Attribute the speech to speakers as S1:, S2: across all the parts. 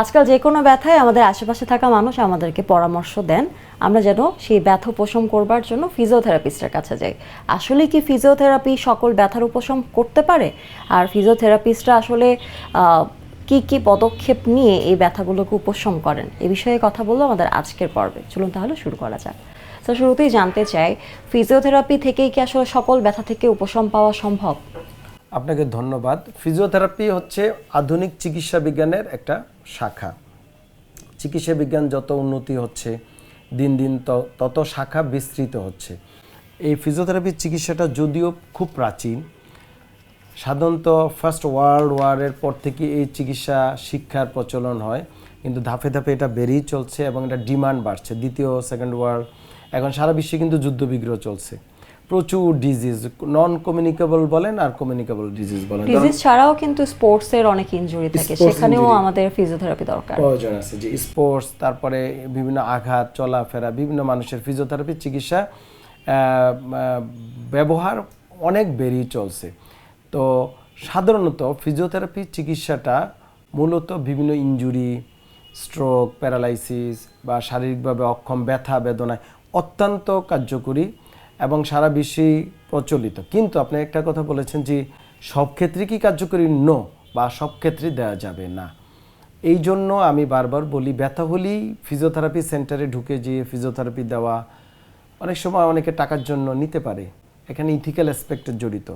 S1: আজকাল যে কোনো ব্যথায় আমাদের আশেপাশে থাকা মানুষ আমাদেরকে পরামর্শ দেন আমরা যেন সেই ব্যথা উপশম করবার জন্য ফিজিওথেরাপিস্টের কাছে যাই। আসলে কি ফিজিওথেরাপি সকল ব্যথার উপশম করতে পারে? আর ফিজিওথেরাপিস্টরা আসলে কি কি পদক্ষেপ নিয়ে এই ব্যথাগুলোকে উপশম করেন, এ বিষয়ে কথা বলবো আমাদের আজকের পর্বে। চলুন তাহলে শুরু করা যাক। তো শুরুতেই জানতে চাই, ফিজিওথেরাপি থেকেই কি আসলে সকল ব্যথা থেকে উপশম পাওয়া সম্ভব?
S2: আপনাকে ধন্যবাদ। ফিজিওথেরাপি হচ্ছে আধুনিক চিকিৎসা বিজ্ঞানের একটা শাখা। চিকিৎসা বিজ্ঞান যত উন্নতি হচ্ছে দিন দিন তত শাখা বিস্তৃত হচ্ছে। এই ফিজিওথেরাপির চিকিৎসাটা যদিও খুব প্রাচীন, সাধারণত ফার্স্ট ওয়ার্ল্ড ওয়ারের পর থেকে এই চিকিৎসা শিক্ষার প্রচলন হয়, কিন্তু ধাপে ধাপে এটা বেড়েই চলছে এবং এটা ডিমান্ড বাড়ছে। দ্বিতীয় সেকেন্ড ওয়ার্ল্ড, এখন সারা বিশ্বে কিন্তু যুদ্ধবিগ্রহ চলছে, প্রচুর ডিজিজ, নন কমিউনিকেবল বলেন আর কমিউনিকেবল ডিজিজ বলেন।
S1: ডিজিজ ছাড়াও কিন্তু স্পোর্টসের অনেক ইনজুরি থাকে, সেখানেও আমাদের ফিজিওথেরাপি দরকার,
S2: প্রয়োজন আছে। যে স্পোর্টস, তারপরে বিভিন্ন আঘাত, চলাফেরা, বিভিন্ন মানুষের ফিজিওথেরাপি চিকিৎসা ব্যবহার অনেক বেড়েই চলছে। তো সাধারণত ফিজিওথেরাপি চিকিৎসাটা মূলত বিভিন্ন ইনজুরি, স্ট্রোক, প্যারালাইসিস বা শারীরিকভাবে অক্ষম, ব্যথা বেদনায় অত্যন্ত কার্যকরী এবং সারা বিশ্বেই প্রচলিত। কিন্তু আপনি একটা কথা বলেছেন যে সব ক্ষেত্রে কি কার্যকরী? নো, বা সব ক্ষেত্রে দেওয়া যাবে না। এই জন্য আমি বারবার বলি, ব্যথা হলেই ফিজিওথেরাপি সেন্টারে ঢুকে যেয়ে ফিজিওথেরাপি দেওয়া অনেক সময় অনেকে টাকার জন্য নিতে পারে। এখানে ইথিক্যাল অ্যাসপেক্টের জড়িত।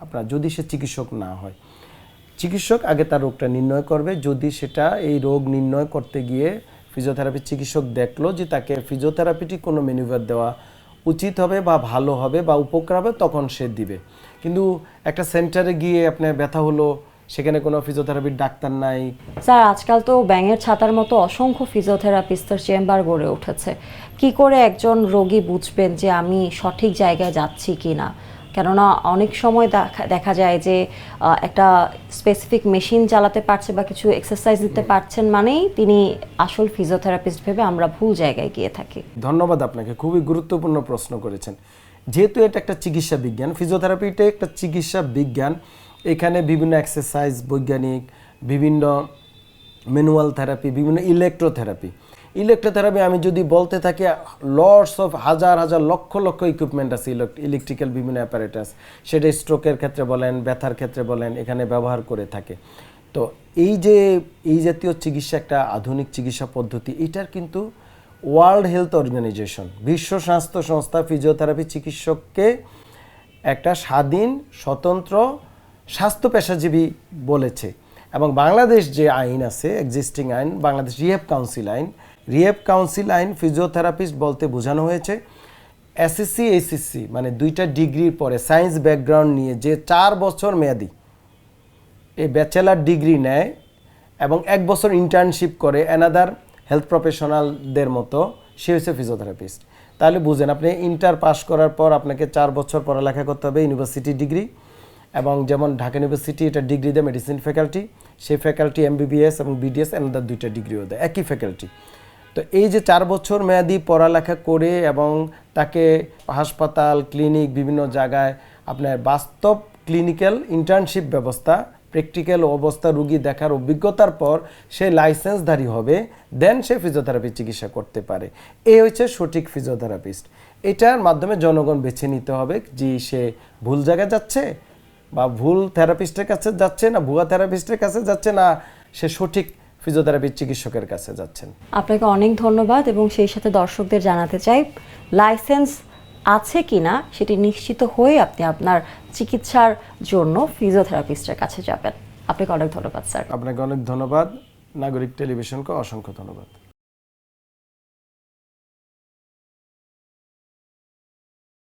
S2: আপনার যদি সে চিকিৎসক না হয়, চিকিৎসক আগে তার রোগটা নির্ণয় করবে। যদি সেটা এই রোগ নির্ণয় করতে গিয়ে ফিজিওথেরাপি চিকিৎসক দেখলো যে তাকে ফিজিওথেরাপিটি কোনো ম্যানুভার দেওয়া উচিত হবে বা ভালো হবে বা উপকার হবে, তখন সে দিবে। কিন্তু একটা সেন্টারে গিয়ে আপনার ব্যথা হলো, সেখানে কোনো ফিজিওথেরাপির ডাক্তার নাই।
S1: স্যার, আজকাল তো ব্যাঙের ছাতার মতো অসংখ্য ফিজিওথেরাপিস্টের চেম্বার গড়ে উঠেছে। কি করে একজন রোগী বুঝবেন যে আমি সঠিক জায়গায় যাচ্ছি কি না? কেননা অনেক সময় দেখা যায় যে একটা স্পেসিফিক মেশিন চালাতে পারছে বা কিছু এক্সারসাইজ দিতে পারছেন মানেই তিনি আসল ফিজিওথেরাপিস্ট ভেবে আমরা ভুল জায়গায় গিয়ে থাকি।
S2: ধন্যবাদ আপনাকে, খুবই গুরুত্বপূর্ণ প্রশ্ন করেছেন। যেহেতু এটা একটা চিকিৎসা বিজ্ঞান, ফিজিওথেরাপিটা একটা চিকিৎসা বিজ্ঞান, এখানে বিভিন্ন এক্সারসাইজ বৈজ্ঞানিক, বিভিন্ন ম্যানুয়াল থেরাপি, বিভিন্ন ইলেকট্রোথেরাপি আমি যদি বলতে থাকি, লটস অফ হাজার হাজার লক্ষ লক্ষ ইকুইপমেন্ট আছে, ইলেকট্রিক্যাল বিভিন্ন অ্যাপারেটাস, সেটা স্ট্রোকের ক্ষেত্রে বলেন, ব্যথার ক্ষেত্রে বলেন, এখানে ব্যবহার করে থাকে। তো এই জাতীয় চিকিৎসা একটা আধুনিক চিকিৎসা পদ্ধতি, এটার কিন্তু ওয়ার্ল্ড হেলথ অর্গানাইজেশন, বিশ্ব স্বাস্থ্য সংস্থা ফিজিওথেরাপি চিকিৎসককে একটা স্বাধীন স্বতন্ত্র স্বাস্থ্য পেশাজীবী বলেছে। এবং বাংলাদেশ যে আইন আছে, এক্সিস্টিং আইন, বাংলাদেশ রিহেব কাউন্সিল আইন ফিজিওথেরাপিস্ট বলতে বোঝানো হয়েছে এসএসসি এইচএসসি, মানে দুইটা ডিগ্রির পরে সায়েন্স ব্যাকগ্রাউন্ড নিয়ে যে 4 বছর মেয়াদি এই ব্যাচেলার ডিগ্রি নেয় এবং 1 বছর ইন্টার্নশিপ করে অ্যানাদার হেলথ প্রফেশনালদের মতো, সে হচ্ছে ফিজিওথেরাপিস্ট। তাহলে বুঝেন, আপনি ইন্টার পাস করার পর আপনাকে 4 বছর পড়ালেখা করতে হবে, ইউনিভার্সিটি ডিগ্রি। এবং যেমন ঢাকা ইউনিভার্সিটি এটা ডিগ্রি দেয় মেডিসিন ফ্যাকাল্টি, সেই ফ্যাকাল্টি এমবিবিএস এবং বিডিএস অ্যানাদার 2টা ডিগ্রিও দেয়, একই ফ্যাকাল্টি। তো এই যে 4 বছর মেয়াদি পড়ালেখা করে এবং তাকে হাসপাতাল, ক্লিনিক, বিভিন্ন জায়গায় আপনার বাস্তব ক্লিনিক্যাল ইন্টার্নশিপ ব্যবস্থা, প্র্যাকটিক্যাল অবস্থা রুগী দেখার অভিজ্ঞতার পর সে লাইসেন্সধারী হবে, দেন সে ফিজিওথেরাপি চিকিৎসা করতে পারে। এই হচ্ছে সঠিক ফিজিওথেরাপিস্ট। এটার মাধ্যমে জনগণ বেছে নিতে হবে যে সে ভুল জায়গায় যাচ্ছে বা ভুল থেরাপিস্টের কাছে যাচ্ছে, না ভুয়া থেরাপিস্টের কাছে যাচ্ছে, না সে সঠিক ফিজিওথেরাপি চিকিৎসকের কাছে যাচ্ছেন।
S1: আপনাকে অনেক ধন্যবাদ। এবং সেই সাথে দর্শকদের জানাতে চাই, লাইসেন্স আছে কিনা সেটি নিশ্চিত হয়ে আপনি আপনার চিকিৎসার জন্য ফিজিওথেরাপিস্টের কাছে যাবেন। আপনাকে অনেক ধন্যবাদ স্যার।
S2: আপনাকে অনেক ধন্যবাদ। নাগরিক টেলিভিশনকে অসংখ্য ধন্যবাদ।